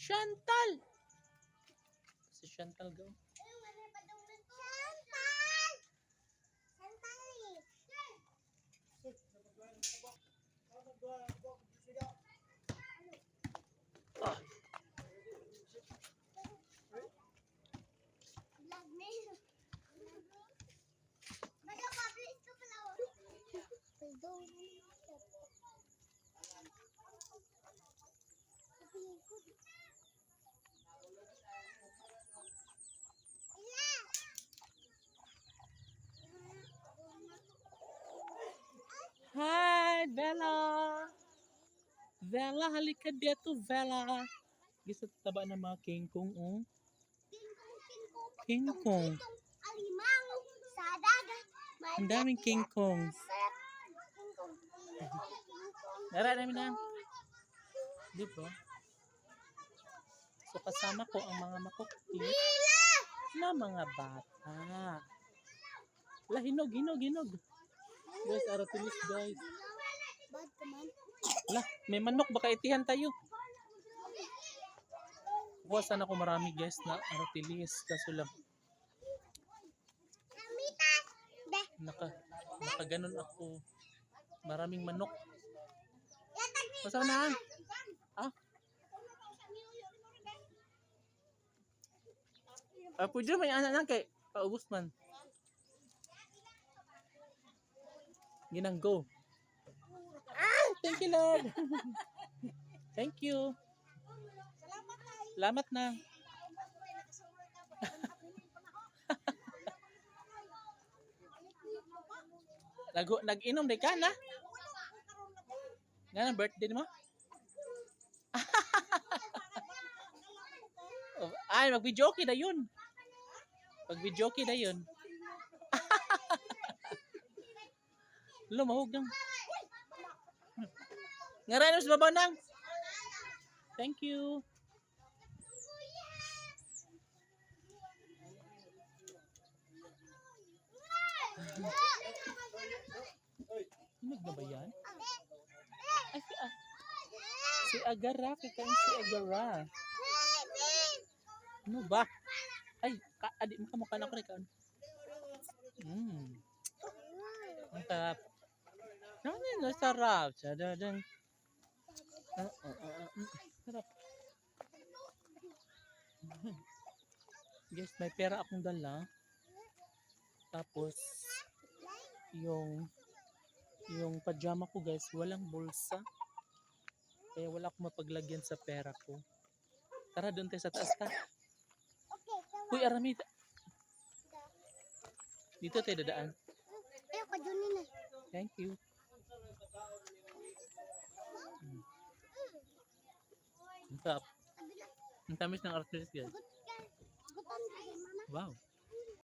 Chantal! Si Chantal go. Ah. Hi, Bella! Bella, halika dito, Bella! Gusto taba ng mga King Kong, oh. King Kong. Alimang sa dagat. Ang daming King Kong. Nara namin na. Di ba? So kasama ko ang mga makukti na mga bata. La, hinog. Guys, aratilis guys. Bad naman. La, may manok. Baka itihan tayo. Kuha sana ako marami guys na aratilis. Kaso lang, naka ganun ako. Maraming manok. Masa na? Ah? Pwede may anak na kay paubos man. Ginang go. Ah, thank you Lord. Thank you. Salamat na. Nag-inom din ka na? Nga na birthday mo? Ay, mag-video okay na yun. Mag-video okay na yun. Lumahog nang. Ngaran sa babaw nang. Thank you. Hinog na ba yan? Ay, si Agara. Kikain si Agara. Ano ba? Ay, adik mo kamukha na ako rin. Ang sarap. Ang sarap. Sadadang. Sarap. Guys, may pera akong dala. Tapos, yung pajama ko guys, walang bulsa. Kaya wala akong mapaglagyan sa pera ko. Tara, doon tayo sa taas ta. Uy, Aramida. Dito tayo dadaan. Thank you. Ang tamis ng artilis guys. Wow.